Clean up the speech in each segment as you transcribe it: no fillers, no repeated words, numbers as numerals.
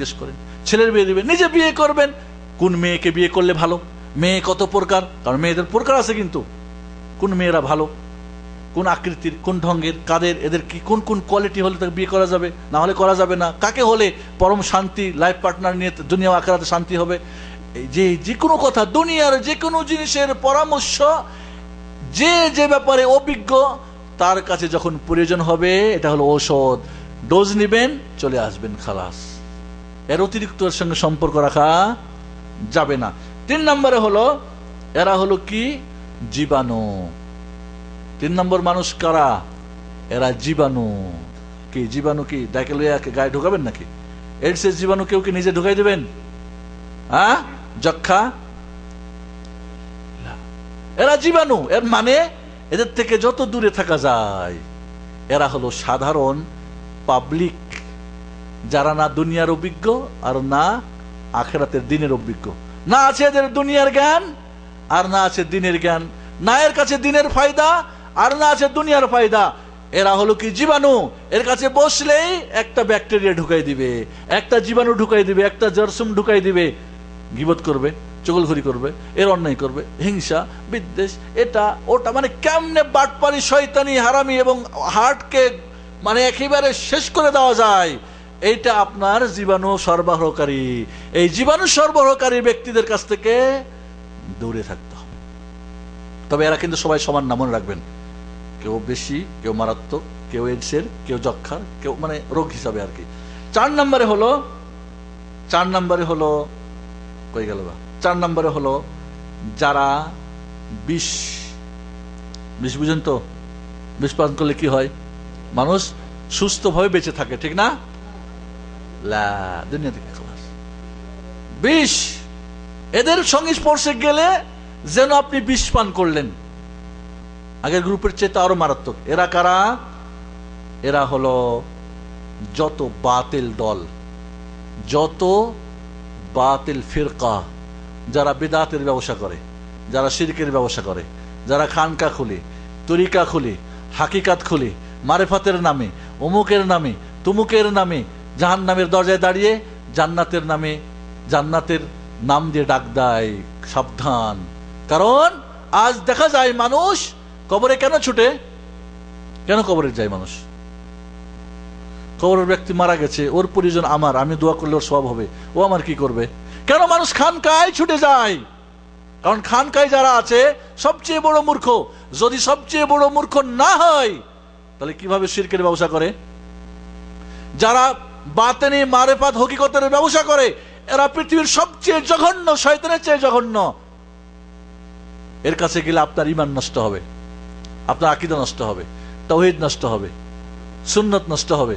জিজ্ঞেস করেন। ছেলের বিয়ে দিবেন, নিজে বিয়ে করবেন, কোন মেয়েকে বিয়ে করলে ভালো, মেয়ে কত প্রকার, কারণ মেয়েদের প্রকার আছে, কিন্তু কোন মেয়েরা ভালো, কোন আকৃতির, কোন ঢঙ্গের, কাদের, এদের কি কোন কোন কোয়ালিটি হলে তাকে বিয়ে করা যাবে, না হলে করা যাবে না, কাকে হলে পরম শান্তি, লাইফ পার্টনার নিয়ে দুনিয়া আখিরাতে শান্তি হবে। এই যে কোনো কথা, দুনিয়ার যে কোনো জিনিসের পরামর্শ যে যে ব্যাপারে অভিজ্ঞ তার কাছে যখন প্রয়োজন হবে, এটা হলো ঔষধ, ডোজ নিবেন, চলে আসবেন, খালাস। এর অতিরিক্ত এর সঙ্গে সম্পর্ক রাখা যাবে না। 3 নম্বরে হলো, এরা হলো কি, জীবাণু। 3 নম্বর মানুষ কারা? এরা জীবাণু। কি জীবাণু? কি ডাকে লইয়া গায়ে ঢুকাবেন নাকি? এইডসের জীবাণু কেউ কি নিজে ঢুকাই দেবেন? হ্যাঁ, যক্ষা, এরা জীবাণু। এর মানে এদের থেকে যত দূরে থাকা যায়। এরা হলো সাধারণ পাবলিক, যারা না দুনিয়ার অভিজ্ঞ আর না আখিরাতের দিনের অভিজ্ঞ, না আছে এদের দুনিয়ার জ্ঞান আর না আছে দিনের জ্ঞান, না এর কাছে দিনের ফায়দা আর না আছে দুনিয়ার ফায়দা। এরা হলো কি, জীবাণু। এর কাছে বসলেই একটা ব্যাকটেরিয়া ঢুকাই দিবে, একটা জীবাণু ঢুকাই দিবে, একটা জারসুম ঢুকাই দিবে, গীবত করবে, চগলখড়ি করবে, এর অন্যায় করবে, হিংসা, বিদ্বেষ, এটা ওটা, মানে কেমনে বাটপারি, শয়তানি, হারামি এবং হার্টকে মানে একেবারে শেষ করে দেওয়া যায়, এইটা আপনার জীবাণু সরবরাহকারী। এই জীবাণু সরবরাহকারী ব্যক্তিদের কাছ থেকে দূরে থাকতে হবে। তবে এরা কিন্তু সবাই সমান না, মনে রাখবেন। কেউ বেশি, কেউ মারাত্মক, কেউ এইডসের, কেউ যক্ষার, কেউ মানে রোগ হিসাবে আর কি। 4 নম্বরে হলো কই গেল বা 4 নম্বরে হলো যারা বিষ বুঝেন তো? বিষ পান করলে কি হয়? মানুষ সুস্থভাবে বেঁচে থাকে, ঠিক না? দুনিয়া থেকে খালাস। বিষ, এদের সংস্পর্শে গেলে যেন আপনি বিষ পান করলেন। আগের গ্রুপের চেয়ে আরো মারাত্মক। এরা কারা? এরা হলো যত বাতিল দল, যত বাতিল ফিরকা, যারা বিদআতের ব্যবসা করে, যারা শিরকের ব্যবসা করে, যারা খানকা খুলি, তরিকা খুলি, হাকিকাত খুলি, মারেফাতের নামে, অমুকের নামে, তুমুকের নামে জাহান্নামের দরজায় দাঁড়িয়ে জান্নাতের নামে, জান্নাতের নাম দিয়ে ডাক দেয়। সাবধান, কারণ আজ দেখা যায় মানুষ কবরে কেন ছুটে? কেন কবরে যায় মানুষ? কবরের ব্যক্তি মারা গেছে, ওর পরিজন আমার, আমি দোয়া করলে ওর সওয়াব হবে, ও আমার কি করবে? কেন মানুষ খানকায় ছুটে যায়? কারণ খানকায় যারা আছে সবচেয়ে বড় মূর্খ। যদি সবচেয়ে বড় মূর্খ না হয় তাহলে কিভাবে শিরকের ব্যবসা করে? যারা বাতেনি, মারেফাত, হকিকতের ব্যবসা করে, এরা পৃথিবীর সবচেয়ে জঘন্য, শয়তানের চেয়ে জঘন্য। এর কাছে গেলে আপনার ঈমান নষ্ট হবে, আপনার আকীদা নষ্ট হবে, তাওহীদ নষ্ট হবে, সুন্নাত নষ্ট হবে।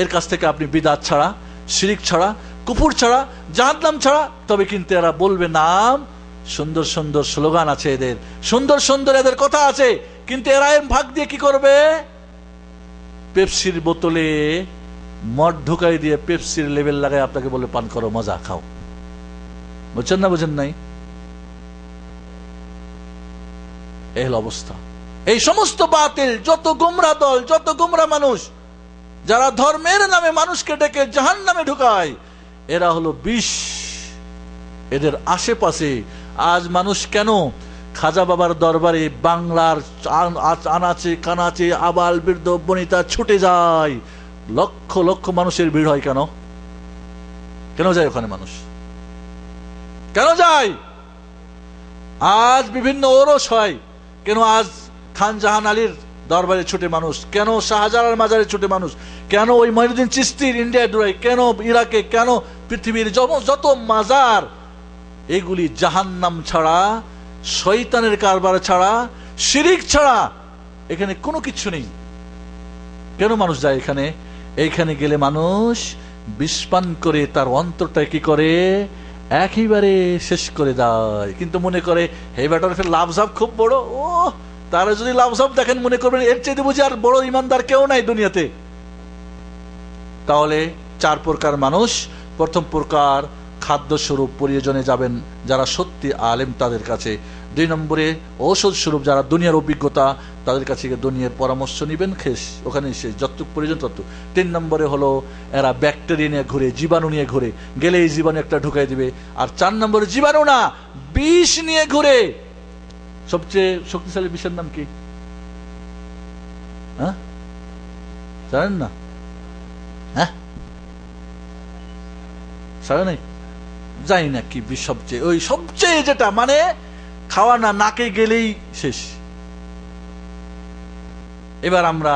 এর কাছ থেকে আপনি বিদআত ছাড়া, শিরক ছাড়া, কুফর ছাড়া, জাহান্নাম ছাড়া, তবে কিন্তু এরা বলবে নাম। সুন্দর সুন্দর স্লোগান আছে এদের, সুন্দর সুন্দর এদের কথা আছে, কিন্তু এরা ভাগ দিয়ে কি করবে? পেপসির বোতলে মদ ঢুকাই দিয়ে পেপসির লেভেল লাগায় আপনাকে বলে পান করো, মজা খাও। বুঝছেন না? বুঝেন নাই? এই হলো অবস্থা। এই সমস্ত বাতিল, যত গুমরা দল, যত গুমরা মানুষ, যারা ধর্মের নামে মানুষকে ডেকে জাহান্নামে ঢুকায়, এরা হলো বিষ। এদের আশেপাশে আজ মানুষ কেন খাজা বাবার দরবারে বাংলার আনাচে কানাচে আবাল বৃদ্ধ বনিতা ছুটে যায়? লক্ষ লক্ষ মানুষের ভিড় হয় কেন? কেন যায় ওখানে মানুষ? কেন যায়? আজ বিভিন্ন ওরস হয় কেন? আজ খান জাহান আলীর দরবারে ছুটে মানুষ কেন? শাহজালাল মাজারে ছুটে মানুষ কেন? ওই মঈনুদ্দিন চিশতির ইন্ডিয়া ডুরাই কেন? ইরাকে কেন? পৃথিবীর যত মাজার, এগুলি জাহান্নাম ছাড়া, শয়তানের কারবার ছাড়া, শিরিক ছাড়া এখানে কোনো কিছু নেই। কেন মানুষ যায় এখানে? এইখানে গেলে মানুষ বিষ পান করে তার অন্তরটা কি করে? একেবারে শেষ করে দেয়। কিন্তু মনে করে হে বেটার লাভ ঝাপ খুব বড়, ও তারা যদি লাভ ঝাপ দেখেন মনে করবেন এর চাইতে বুঝি আর বড় ইমানদার কেউ নাই দুনিয়াতে। তাহলে 4 প্রকার মানুষ। প্রথম প্রকার খাদ্য স্বরূপ পরিজনে যাবেন যারা সত্যি আলেম তাদের কাছে। 2 নম্বরে ঔষধ স্বরূপ যারা দুনিয়ার অভিজ্ঞতা, তাদের কাছে গিয়ে দুনিয়ার পরামর্শ নিবেন, খেস ওখানে শেষ, যতটুকু প্রয়োজন ততটুকু। 3 নম্বরে হলো এরা ব্যাকটেরিয়া নিয়ে ঘুরে, জীবাণু নিয়ে ঘুরে, গেলে এই জীবাণু একটা ঢুকাই দিবে। আর 4 নম্বরে জীবাণু না, বিষ নিয়ে ঘুরে। সবচেয়ে শক্তিশালী বিষের নাম কি? হ্যাঁ, জানেন না? হ্যাঁ, জানেন নাই? জানি না কি বিষ সবচেয়ে, ওই সবচেয়ে যেটা মানে খাওয়া না, নাকে গেলেই শেষ। এবার আমরা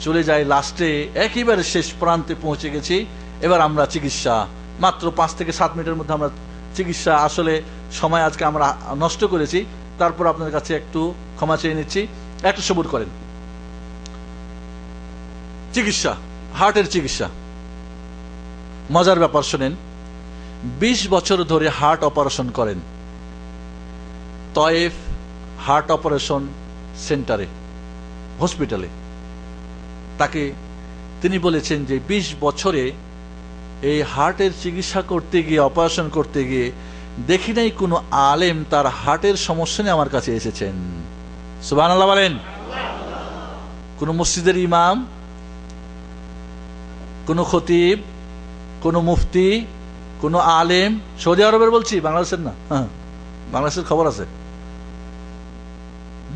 চলে যাই লাস্টে, একেবারে শেষ প্রান্তে পৌঁছে গেছি। এবার আমরা চিকিৎসা, মাত্র 5 থেকে 7 মিনিটের মধ্যে আমরা চিকিৎসা, আসলে সময় আজকে আমরা নষ্ট করেছি, তারপর আপনার কাছে একটু ক্ষমা চেয়ে নিচ্ছি, একটু সবুর করেন। চিকিৎসা, হার্টের চিকিৎসা, মজার ব্যাপার শোনেন। 20 বছর ধরে হার্ট অপারেশন করেন তয়েফ হার্ট অপারেশন সেন্টারে, হসপিটালে। তাকে তিনি বলেছেন যে 20 বছরে এই হার্টের চিকিৎসা করতে গিয়ে, অপারেশন করতে গিয়ে দেখি নাই কোনো আলেম তার হার্টের সমস্যা নিয়ে আমার কাছে এসেছেন। সুবহানাল্লাহ বলেন। কোন মসজিদের ইমাম, কোন খতিব, কোন মুফতি, কোন আলেম, সৌদি আরবের বলছি, বাংলাদেশের না, হ্যাঁ বাংলাদেশের খবর আছে,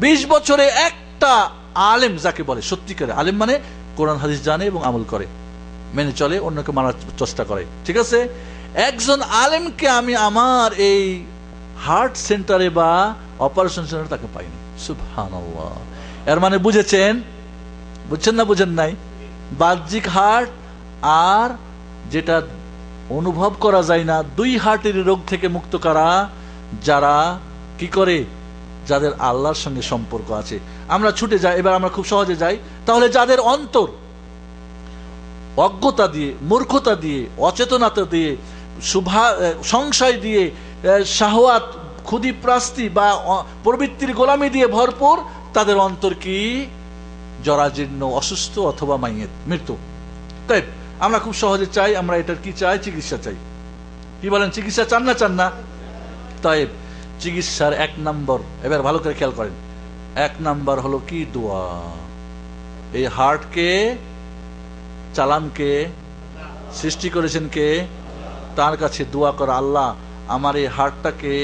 20 বছরে একটা আলেম, যাকে বলে সত্যিকারে আলেম মানে কোরআন হাদিস জানে এবং আমল করে, মেনে চলে, অন্যকে মানার চেষ্টা করে, ঠিক আছে, একজন আলেমকে আমি আমার এই হার্ট সেন্টারে বা অপারেশন সেন্টারে তাকে পাইনি। সুবহানাল্লাহ। এর মানে বুঝেছেন? বুঝছেন না বুঝেন নাই? বাহ্যিক হার্ট আর যেটা অনুভব করা যায় না, 2 হার্টের রোগ থেকে মুক্ত করা, যারা কি করে, যাদের আল্লাহর সঙ্গে সম্পর্ক আছে। আমরা ছুটে যাই, এবার আমরা খুব সহজে যাই। তাহলে যাদের অন্তর অজ্ঞতা দিয়ে, মূর্খতা দিয়ে, অচেতনতা দিয়ে, সংশয় দিয়ে, শাহওয়াত, ক্ষুধিপ্রাস্তি বা প্রবৃত্তির গোলামি দিয়ে ভরপুর, তাদের অন্তর কি জরাজীর্ণ, অসুস্থ অথবা মৃত্যু। তাই আমরা খুব সহজে চাই, আমরা এটার কি চাই? চিকিৎসা চাই। কি বলেন, চিকিৎসা চান না চান না? তাই চিকিৎসার 1 নম্বর, এবার ভালো করে খেয়াল করেন, 1 নম্বর হলো কি? দোয়া। এই হার্টকে চালান কে? সৃষ্টি করেছেন কে? তার কাছে দোয়া করা, আল্লাহ আমার এই হার্টটাকে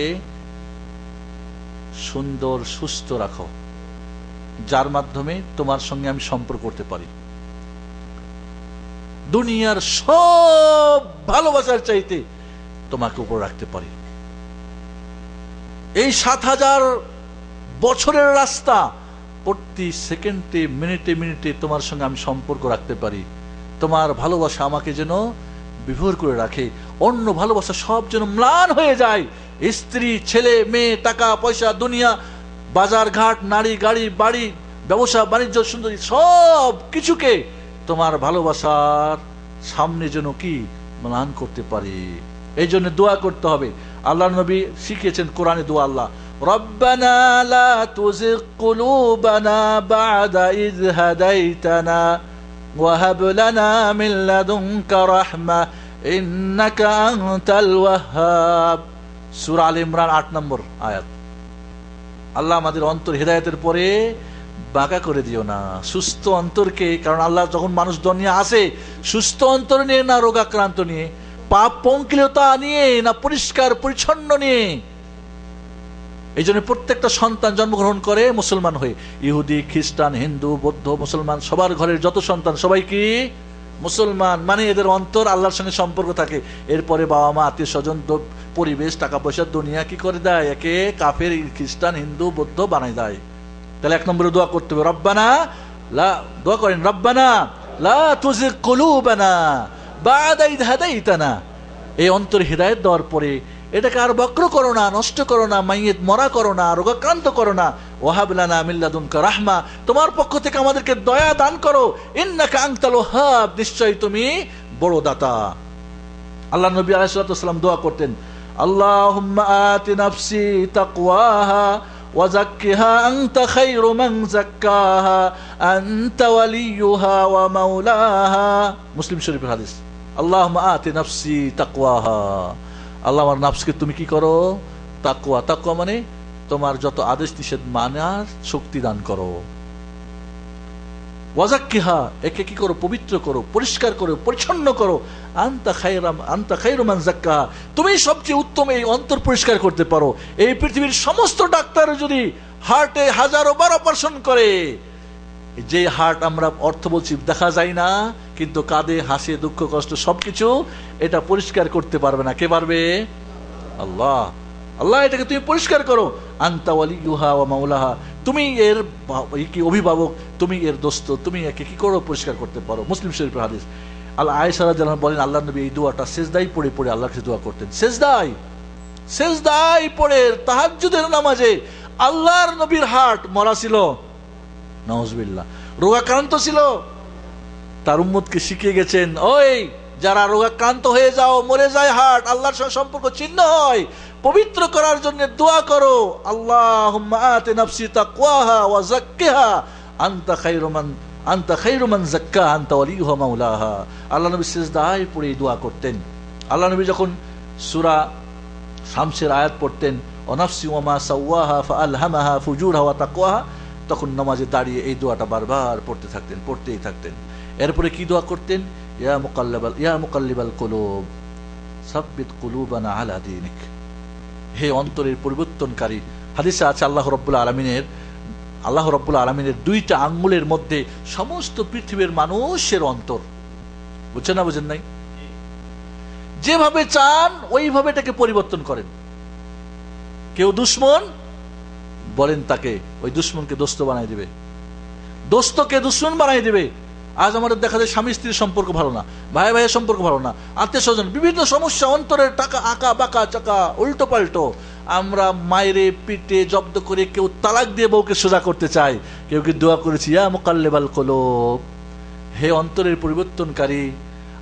সুন্দর সুস্থ রাখো, যার মাধ্যমে তোমার সঙ্গে আমি সম্পর্ক করতে পারি, দুনিয়ার সব ভালোবাসার চাইতে তোমাকে উপর রাখতে পারি, এই 7000 বছরের রাস্তা প্রতি সেকেন্ডে, মিনিটে মিনিটে তোমার সঙ্গে আমি সম্পর্ক রাখতে পারি, তোমার ভালোবাসা আমাকে যেন বিভোর করে রাখে, অন্য ভালোবাসা সব যেন ম্লান হয়ে যায়, স্ত্রী, ছেলে, মেয়ে, টাকা পয়সা, দুনিয়া, বাজার ঘাট, নারী, গাড়ি, বাড়ি, ব্যবসা বাণিজ্য, সুন্দরী, সব কিছুকে তোমার ভালোবাসার সামনে যেন কি ম্লান করতে পারি। এই জন্য দোয়া করতে হবে। আল্লাহ নবী শিখিয়েছেন কোরআনে দোয়া, আল্লাহ রব্বানা লা তুযিগ কুলুবানা বা'দা ইয হাদাইতানা ওয়া হাব লানা মিন লাদুনকা রাহমা ইন্নাকা আনতাল ওয়াহ্হাব। সূরা আলে ইমরান 8 নম্বর আয়াত। আল্লাহ আমাদের অন্তর হিদায়াতের পরে বাঁকা করে দিও না, সুস্থ অন্তরকে, কারণ আল্লাহ যখন মানুষ দুনিয়া আসে সুস্থ অন্তর নিয়ে না রোগাক্রান্ত নিয়ে, পাপ পঙ্কিলতা নিয়ে না পরিষ্কার পরিচ্ছন্ন নিয়ে। এই জন্য প্রত্যেকটা সন্তান জন্মগ্রহণ করে মুসলমান হয়ে, ইহুদি, খ্রিস্টান, হিন্দু, বৌদ্ধ, মুসলমান, সবার ঘরের যত সন্তান সবাই কি মুসলমান, মানে এদের অন্তর আল্লাহর সঙ্গে সম্পর্ক থাকে। এরপরে বাবা মা, আত্মীয় স্বজন, পরিবেশ, টাকা পয়সা, দুনিয়া কি করে দেয়, একে কাফের, খ্রিস্টান, হিন্দু, বৌদ্ধ বানাই দেয়। তাহলে 1 নম্বরে দোয়া করতে হবে, রব্বানা লা, দোয়া করেন রব্বানা লা তুযিগ কুলুবানা বা'দা ইয হাদাইতানা। এই অন্তর হিদায়াত দেওয়ার পরে এটাকে আর বক্র করো না, নষ্ট করো না, মাইয়েত মরা করো না, রোগাক্রান্ত করো না। ওয়াহাব লানা মিন লাদুনকা রাহমা, তোমার পক্ষ থেকে আমাদেরকে দয়া দান করো। ইন্নাকা আনতাল ওয়াহ্হাব, নিশ্চয় তুমি বড় দাতা। আল্লাহ নবী আলাইহিস সালাতু ওয়াস সালাম দোয়া করতেন, আল্লাহুম্মা আতি নাফসি তাকওয়াহা ওয়া যাক্কিহা আনতা খায়রু মান যাক্কাহা আনতা ওয়ালিয়ুহা ওয়া মাওলাহা। মুসলিম শরীফের হাদিস। আল্লাহুম্মা আতি নাফসি তাকওয়াহা, আল্লাহ আমার নাফসকে তুমি কি করো? তাকওয়া। তাকওয়া মানে তোমার যত আদেশ নিষেধ মানার শক্তি দান করো। ওয়াজাক্কিহা, একে কি করো? পবিত্র করো, পরিষ্কার করো, পরিচ্ছন্ন করো। আনতা খায়রু মান যাক্কাহা, তুমি সবচেয়ে উত্তম এই অন্তর পরিষ্কার করতে পারো। এই পৃথিবীর সমস্ত ডাক্তার যদি হার্টে হাজারো বার অপারেশন করে, যে হার্ট আমরা অর্থ বলছি দেখা যায় না, কিন্তু কাঁদে, হাসে, দুঃখ কষ্ট সবকিছু, এটা পরিষ্কার করতে পারবে না। কে পারবে? আল্লাহ। আল্লাহ এটাকে তুমি পরিষ্কার করো। আনতা ওয়ালিয়ুহা ওয়া মাওলাহা, তুমি এর কি অভিভাবক, তুমি এর দোস্ত, তুমি একে কি করো? পরিষ্কার করতে পারো। মুসলিম শরীফের হাদিস। আল্লাহ আয়েশা রাদিয়াল্লাহু আনহা বলেন, আল্লাহ নবী এই দোয়াটা সেজদায় পড়ে পড়ে আল্লাহর কাছে দোয়া করতেন। সেজদায় পড়ে তাহাজ্জুদের নামাজে। আল্লাহর নবীর হার্ট মরা ছিল, নাউজুবিল্লাহ, রোগাক্রান্ত ছিল। তার উম্মতকে শিখিয়ে গেছেন, ওই যারা রোগাক্রান্ত হয়ে যাও, মরে যায় হার্ট, আল্লাহর সঙ্গে সম্পর্ক ছিন্ন হয়, পবিত্র করার জন্য দোয়া করো, আল্লাহুম্মা আতি নাফসি তাকওয়াহা ওয়া যাক্কিহা আনতা খায়রু মান যাক্কাহা আনতা ওয়ালিয়ুহা মাওলাহা। আল্লাহ নবী সিজদায় পড়ে দোয়া করতেন। আল্লাহ নবী যখন সূরা শামসের আয়াত পড়তেন, ওয়া নাফসি ওয়া মা সাওয়াহা ফাআলহামাহা ফুজুরহা ওয়া তাকওয়াহা, তখন নামাজে দাঁড়িয়ে এই দোয়াটা বারবার পড়তেই থাকতেন। এরপরে কি দোয়া করতেন? ইয়া মুকাল্লিবাল কুলুব সাব্বিত কুলুবানা আলা দীনিক, হে অন্তরের পরিবর্তনকারী। হাদিসে আছে আল্লাহ রাব্বুল আলামিনের দুইটা আঙ্গুলের মধ্যে সমস্ত পৃথিবীর মানুষের অন্তর। বুঝছেন না? বুঝেন নাই? যেভাবে চান ওইভাবে এটাকে পরিবর্তন করেন। কেউ দুশ্মন, বলেন তাকে ওই দুশ্মনকে দোস্ত বানাই দিবে, দোস্তকে দুশ্মন বানাই দিবে। আজ আমাদের দেখা যায় স্বামী স্ত্রীর সম্পর্ক ভালো না, ভাই ভাইয়ের সম্পর্ক ভালো না, আত্মীয় স্বজন, বিভিন্ন সমস্যা, অন্তরের টাকা আঁকা বাঁকা চাকা উল্টো পাল্টো। আমরা মায়েরে পিটে জব্দ করে, কেউ তালাক দিয়ে বউকে সোজা করতে চায়, কেউ কি দোয়া করেছি, ইয়া মুকাল্লিবাল কুলুব, হে অন্তরের পরিবর্তনকারী,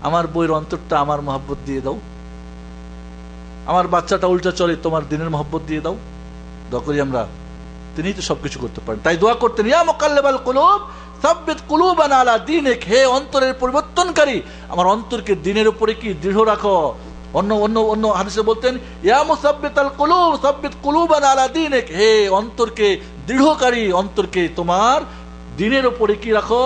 আমার বউয়ের অন্তরটা আমার মহব্বত দিয়ে দাও, আমার বাচ্চাটা উল্টা চলে তোমার দিনের মহব্বত দিয়ে দাও। দোয়া করি আমরা, তিনিই তো সবকিছু করতে পারেন। তাই দোয়া করতেন, ইয়া মুকাল্লিবাল কুলুব সাব্বিত কুলুবানা আলা দীনিক, হে অন্তরের পরিবর্তনকারী, আমার অন্তরকে দিনের উপরে কি দৃঢ় রাখো। অন্য হাদিসে বলতেন, ইয়া মুসাব্বিতাল কুলুব সাব্বিত কুলুবানা আলা দীনিক, হে অন্তরকে দৃঢ়কারী, অন্তরকে তোমার দিনের উপরে কি রাখো?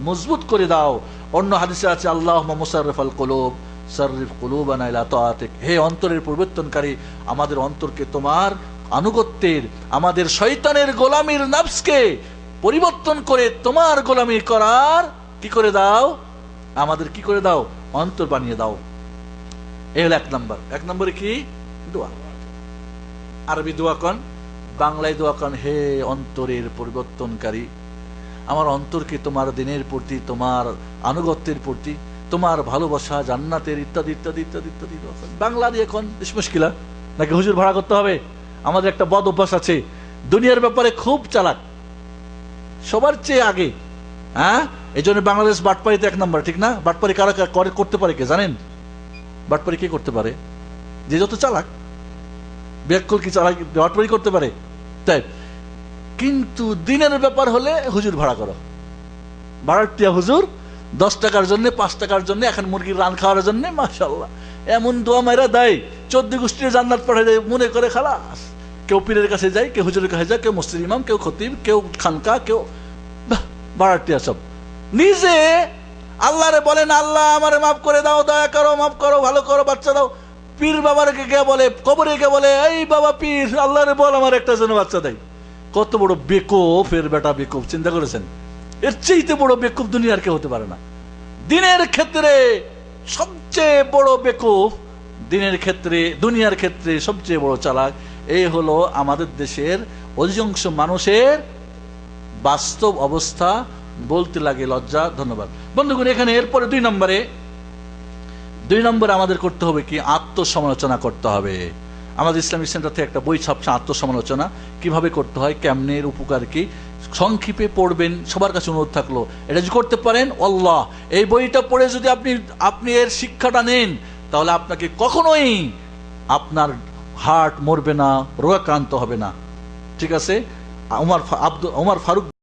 মজবুত করে দাও। অন্য হাদিসে আছে, আল্লাহুম্মা মুসাররিফাল কুলুব সাররিফ কুলুবানা ইলা তাআতিক, হে অন্তরের পরিবর্তনকারী, আমাদের অন্তরকে তোমার আনুগত্যের, আমাদের শয়তানের গোলামির নফসকে পরিবর্তন করে তোমার গোলামি করার কি করে দাও? আমাদের কি করে দাও? অন্তর বানিয়ে দাও। এই হলো 1 নম্বর। 1 নম্বরে কি? দোয়া। আরবি দোয়া কন, বাংলায় দোয়া কন, হে অন্তরের পরিবর্তনকারী, আমার অন্তরকে তোমার দিনের প্রতি, তোমার আনুগত্যের প্রতি, তোমার ভালোবাসা, জান্নাতের ইত্যাদি ইত্যাদি ইত্যাদি ইত্যাদি। বাংলা দিয়ে এখন মুশকিলা নাকি হুজুর ভাড়া করতে হবে? আমাদের একটা বদ অভ্যাস আছে, দুনিয়ার ব্যাপারে খুব চালাক, সবার চেয়ে আগে। হ্যাঁ, এই জন্য বাংলাদেশ বাটপাড়িতে 1 নম্বর, ঠিক না? বাটপাড়ি কারা করতে পারে কে জানেন? বাটপাড়ি কে করতে পারে? যে যত চালাক, ব্যাককল কি চালাক, বাটপাড়ি করতে পারে। তাই কিন্তু দিনের ব্যাপার হলে হুজুর ভাড়া করো, ভাড়াটিয়া হুজুর 10 টাকার জন্য, 5 টাকার জন্য, এখন মুরগির রান খাওয়ার জন্য, মাশাআল্লাহ এমন দোয়া মাইরা দেয়, 14 গোষ্ঠীর জান্নাত পাঠায় দেয়, মনে করে খালাস। কেউ পীরের কাছে যায়, কেউ হুজুরের কাছে যায়, কেউ মসজিদ ইমাম, কেউ খতিব, কেউ খানকা, কেউ ভাড়াটিয়া। সব নিজে আল্লাহরে বলেন, আল্লাহ আমারে মাফ করে দাও, দয়া করো, মাফ করো, ভালো করো, বাচ্চা দাও। পীর বাবাকে কে বলে, কবরে কে বলে, এই বাবা পীর, আল্লাহরে বল আমার একটা যেন বাচ্চা দেয়। কত বড় বেকুফ এর বেটা, বেকুফ। চিন্তা করেছেন? এর চেয়ে বড় বেকুফ দুনিয়ার কেউ হতে পারে না। দিনের ক্ষেত্রে সবচেয়ে বড় বেকুফ, দিনের ক্ষেত্রে, দুনিয়ার ক্ষেত্রে সবচেয়ে বড় চালাক। এই হলো আমাদের দেশের অধিকাংশ মানুষের বাস্তব অবস্থা, বলতে লাগে লজ্জা। ধন্যবাদ বন্ধুগণ। এখানে এরপরে 2 নম্বরে আমাদের করতে হবে কি? আত্মসমালোচনা করতে হবে। আমাদের ইসলামিক সেন্টার থেকে একটা বই ছাপছে, আত্মসমালোচনা কিভাবে করতে হয়, কেমনে, এর উপকার কি, সংক্ষেপে পড়বেন। সবার কাছে অনুরোধ থাকলো, এটা যদি করতে পারেন, আল্লাহ, এই বইটা পড়ে যদি আপনি এর শিক্ষাটা নেন, তাহলে আপনাকে কখনোই আপনার হার্ট মরবে না, রোগাক্রান্ত হবে না। ঠিক আছে? ওমর ফারুক